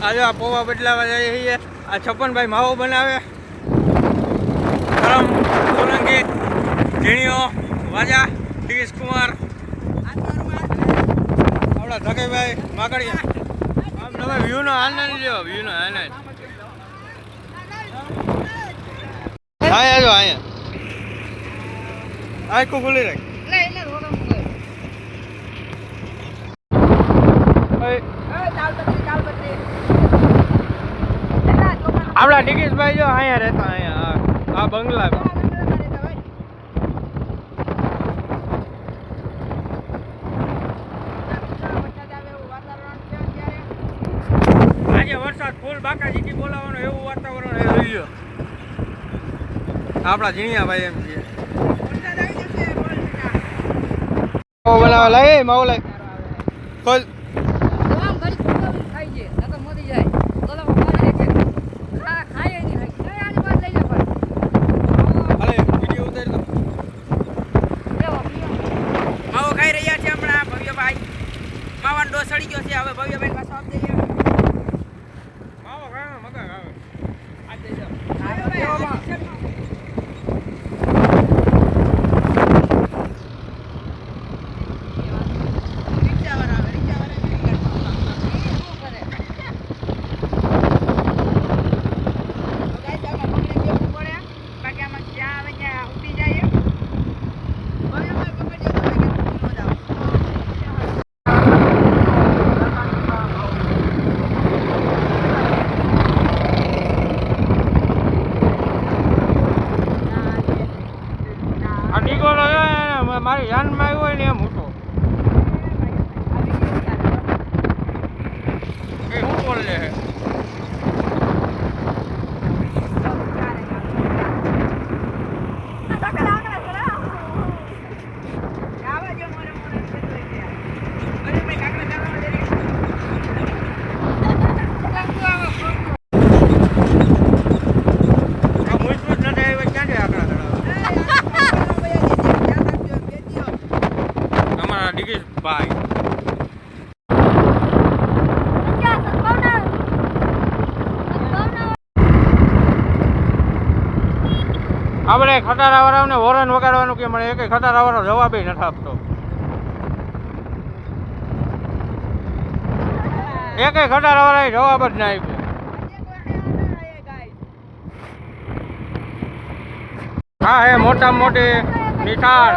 આજે આ પૌવા બદલાવા જઈએ છીએ. આ છપ્પનભાઈ માવો બનાવે. ગરમ સોલંકી ઝીણીઓ વાજા ડીશ કુમાર આપણા ધકેભાઈ માકડિયા. આમ તમે વ્યૂનો આનંદ લ્યો. વ્યૂનો આનંદ અહીંયા જો અહીંયા આખું ખુલ્લી રાખ. આપડા ડિગીશભાઈ જો અહીંયા રહેતા. અહીંયા આ બંગલા આજે વરસાદ ફૂલ બાકાજીથી બોલાવવાનો એવું વાતાવરણ જોઈ લો. આપડા ઝીણિયાભાઈ એમ છે બનાવવા લાગે માવો લાગે ખોલ. સડી ગયો છે. હવે ભવ્યભાઈ પાછો આપ દઈએ. માવો ખાવા મગા આવે આ દઈ જાવ. મારી જાનમાં આવ્યો હોય ને એમ મોટો એ હું બોલ લે ભાઈ. આપણે ખટારાવાળાને હોરન વગાડવાનું કે મને એક ખટારાવાળો જવાબ નથી આપતો. એક ખટારાવાળા જવાબ જ ના આપ્યો. હા હે મોટા મોટી નિશાળ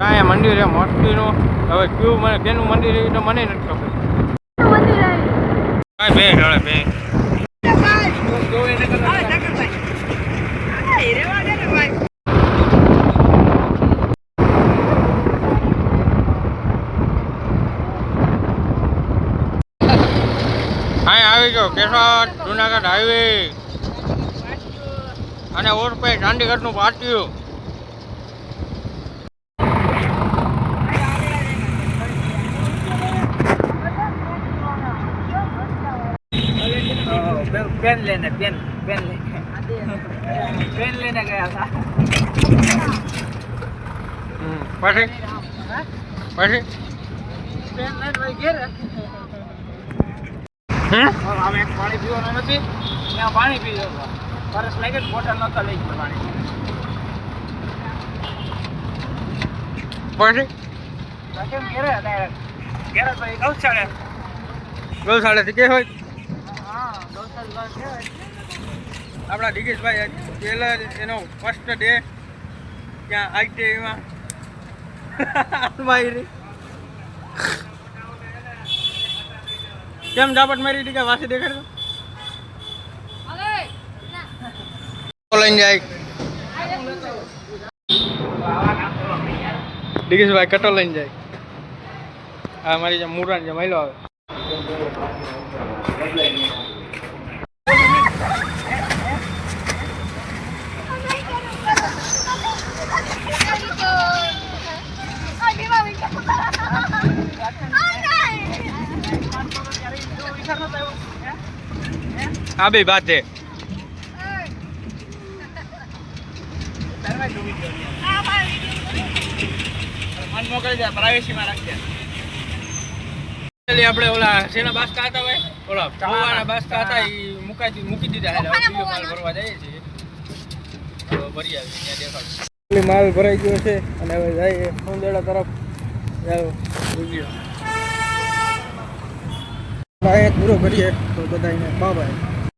અહીંયા મંદિર છે મોતીનું. હવે કયું મને કેનું મંદિર એ તો મને નથી ખબર. કાંઈ બે ઢળે બે અહીંયા આવી ગયો કેશોદ જુનાગઢ હાઈવે અને ઓરપે ચાંદીગઢનું પાટિયું. पेन लेने पेन लेने गया था. પછી पेन नहीं भाई घेर हम एक पानी पीवाना નથી ત્યાં પાણી પી જવા પરસ લાગે બોટલ નતો લઈ ગયો પાણી. પછી કેમ ઘેરે ઘેરે તો ગૌશાળાથી કે હોય. હા ગૌશાળા છે. આપણા ડિગેશભાઈ પહેલા એનો ફર્સ્ટ ડે ત્યાં આઈટીઆઈમાં કેમ ઝાપટ મારી હતી કે વાસી દેખાડતો લઈને જાય. ડિગેશભાઈ કટો લઈને જાય. આ મારી જે મુરાન જે મહિલો આવે આ બે વાત છે. મન મોકલી દે પ્રાઇવેસી માં રાખજે. આપણે ઓલા શેના બાસકા હતા ભાઈ ઓલા પૌવાના બાસકા હતા એ મૂકી દીધા એટલે હવે બીજો માલ ભરવા જઈએ છીએ તો ભરી આવી ત્યાં દેખાડું માલ ભરાઈ ગયો છે અને હવે જઈએ સોંદેડા તરફ વિડીયો પૂરો કરીએ તો બધાને બાય.